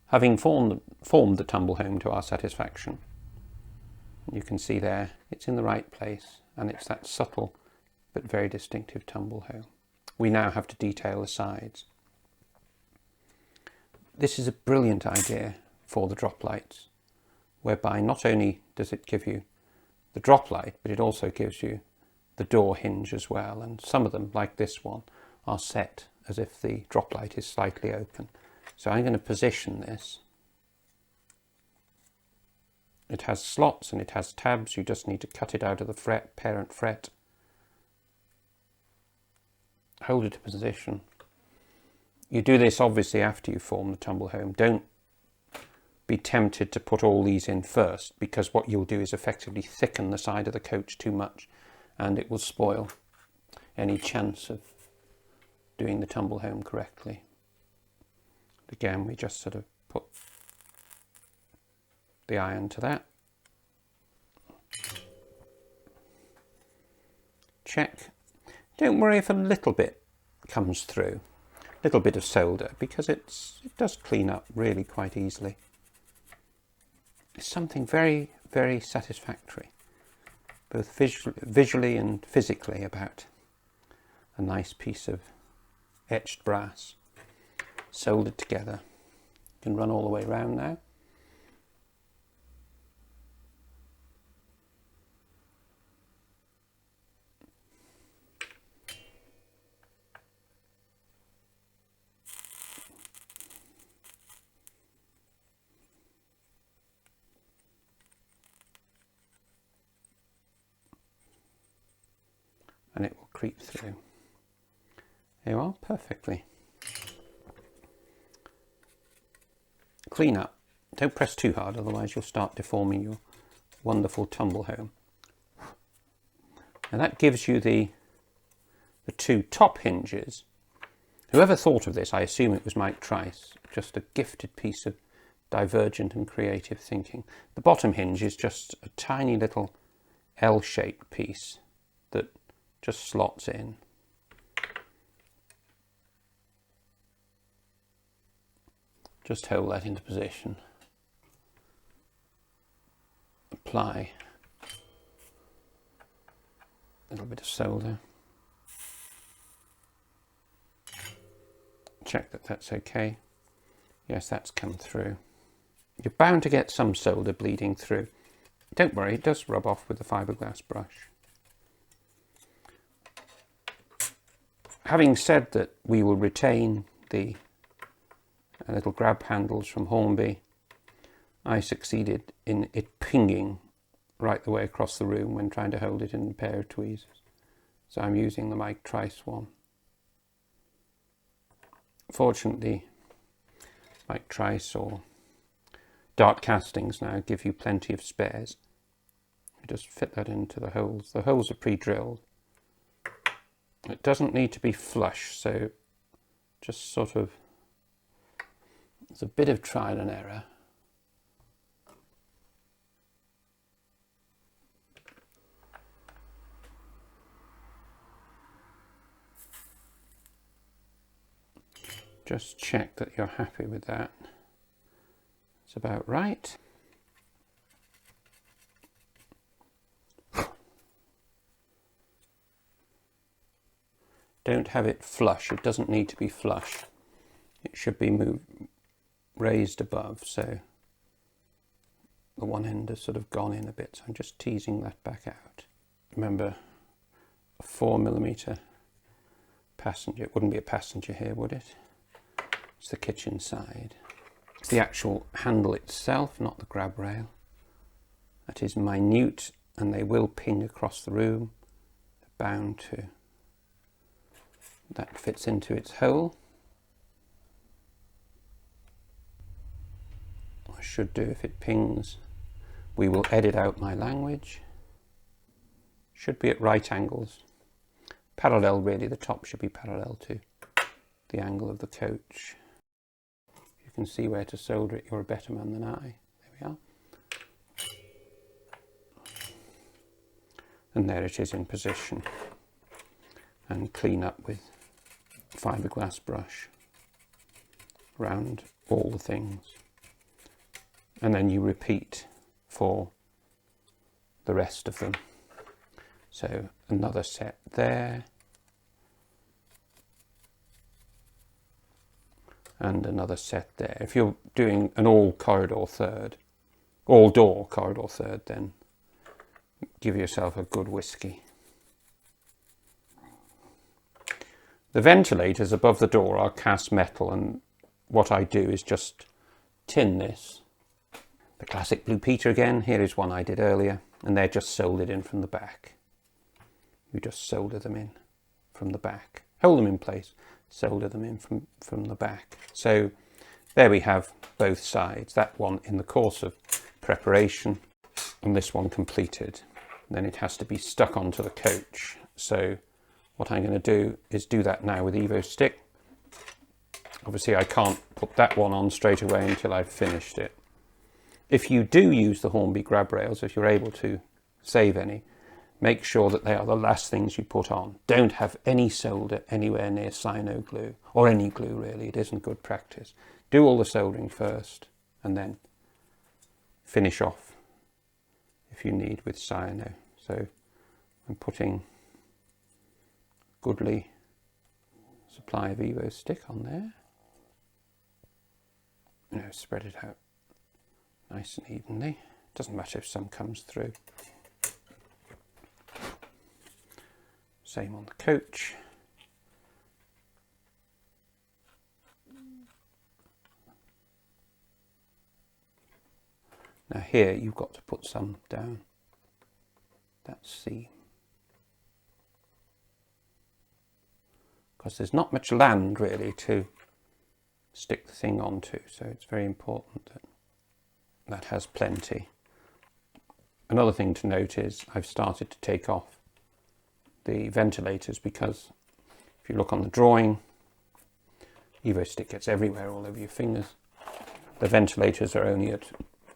Having formed the tumble home to our satisfaction, you can see there it's in the right place, and it's that subtle but very distinctive tumble home. We now have to detail the sides. This is a brilliant idea for the drop lights, whereby not only does it give you the drop light, but it also gives you the door hinge as well. And some of them, like this one, are set as if the drop light is slightly open. So I'm going to position this. It has slots and it has tabs. You just need to cut it out of the parent fret. Hold it to position. You do this obviously after you form the tumble home. Don't be tempted to put all these in first, because what you'll do is effectively thicken the side of the coach too much, and it will spoil any chance of doing the tumble home correctly. Again, we just sort of put the iron to that. Check. Don't worry if a little bit comes through, a little bit of solder, because it does clean up really quite easily. It's something very, very satisfactory, both visually and physically, about a nice piece of etched brass soldered together. You can run all the way around now. And it will creep through. There you are, perfectly. Clean up. Don't press too hard, otherwise you'll start deforming your wonderful tumble home. And that gives you the two top hinges. Whoever thought of this, I assume it was Mike Trice, just a gifted piece of divergent and creative thinking. The bottom hinge is just a tiny little L-shaped piece that just slots in. Just hold that into position. Apply a little bit of solder. Check that that's okay. Yes, that's come through. You're bound to get some solder bleeding through. Don't worry, it does rub off with the fiberglass brush. Having said that, we will retain the little grab handles from Hornby. I succeeded in it pinging right the way across the room when trying to hold it in a pair of tweezers. So I'm using the Mike Trice one. Fortunately, Mike Trice or Dart Castings now give you plenty of spares. You just fit that into the holes. The holes are pre-drilled. It doesn't need to be flush, so just sort of, it's a bit of trial and error. Just check that you're happy with that. It's about right. Don't have it flush. It doesn't need to be flush. It should be raised above, so the one end has sort of gone in a bit. So I'm just teasing that back out. Remember, a 4mm passenger. It wouldn't be a passenger here, would it? It's the kitchen side. It's the actual handle itself, not the grab rail. That is minute, and they will ping across the room. They're bound to. That fits into its hole. I should do if it pings. We will edit out my language. Should be at right angles. Parallel, really, the top should be parallel to the angle of the coach. You can see where to solder it. You're a better man than I. There we are. And there it is in position. And clean up with fiberglass brush around all the things. and then you repeat for the rest of them. So another set there, and another set there. If you're doing an all door corridor third, then give yourself a good whiskey. The ventilators above the door are cast metal, and what I do is just tin this. The classic Blue Peter again. Here is one I did earlier, and they're just soldered in from the back. You just solder them in from the back. Hold them in place, solder them in from the back. So there we have both sides. That one in the course of preparation, and this one completed. Then it has to be stuck onto the coach. So what I'm going to do is do that now with Evo stick. Obviously I can't put that one on straight away until I've finished it. If you do use the Hornby grab rails, if you're able to save any, make sure that they are the last things you put on. Don't have any solder anywhere near cyano glue, or any glue really. It isn't good practice. Do all the soldering first and then finish off if you need with cyano. So I'm putting goodly supply of Evo stick on there. Spread it out nice and evenly. Doesn't matter if some comes through. Same on the coach. Now here you've got to put some down that seam, because there's not much land really to stick the thing onto, so it's very important that that has plenty. Another thing to note is I've started to take off the ventilators, because if you look on the drawing, Evo stick gets everywhere, all over your fingers. The ventilators are only at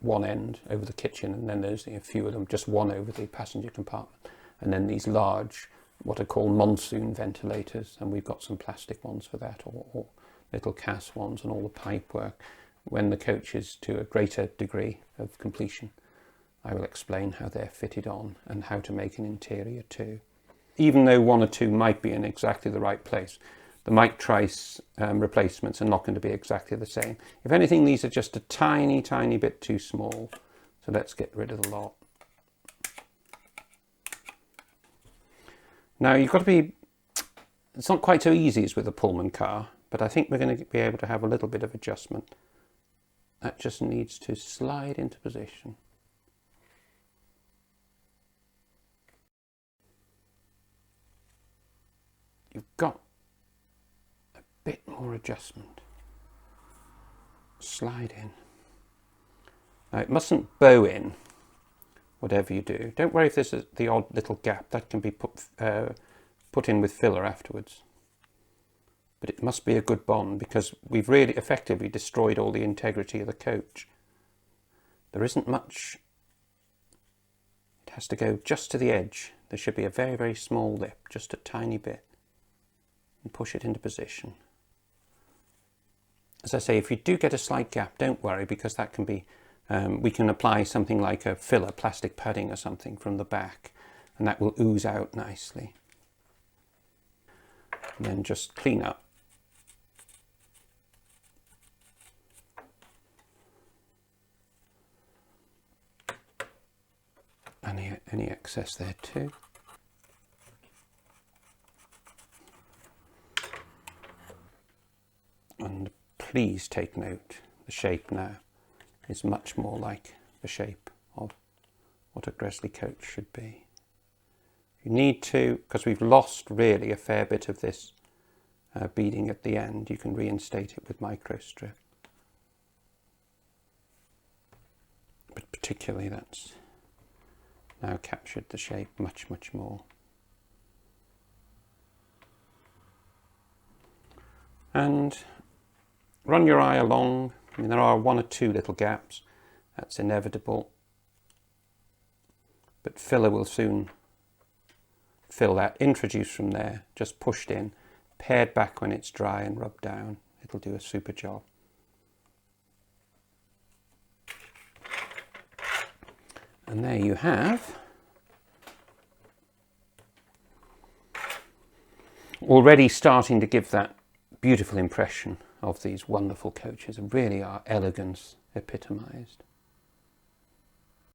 one end over the kitchen, and then there's a few of them, just one over the passenger compartment, and then these large, what are called monsoon ventilators, and we've got some plastic ones for that, or little cast ones, and all the pipe work. When the coach is to a greater degree of completion, I will explain how they're fitted on and how to make an interior too. Even though one or two might be in exactly the right place, the mic trice replacements are not going to be exactly the same. If anything, these are just a tiny, tiny bit too small. So let's get rid of the lot. Now you've got to be, it's not quite so easy as with a Pullman car, but I think we're going to be able to have a little bit of adjustment. That just needs to slide into position. You've got a bit more adjustment. Slide in. Now it mustn't bow in, whatever you do. Don't worry if there's the odd little gap. That can be put in with filler afterwards. But it must be a good bond, because we've really effectively destroyed all the integrity of the coach. There isn't much. It has to go just to the edge. There should be a very, very small lip, just a tiny bit, and push it into position. As I say, if you do get a slight gap, don't worry, because that can be, we can apply something like a filler, plastic padding or something from the back, and that will ooze out nicely. And then just clean up. Any excess there too. And please take note, the shape now is much more like the shape of what a Gresley coach should be. You need to, because we've lost really a fair bit of this beading at the end, you can reinstate it with microstrip. But particularly that's now captured the shape much, much more. And run your eye along. I mean, there are one or two little gaps. That's inevitable. But filler will soon fill that. Introduced from there, just pushed in, pared back when it's dry and rubbed down. It'll do a super job. And there you have already starting to give that beautiful impression of these wonderful coaches. Really are elegance epitomised.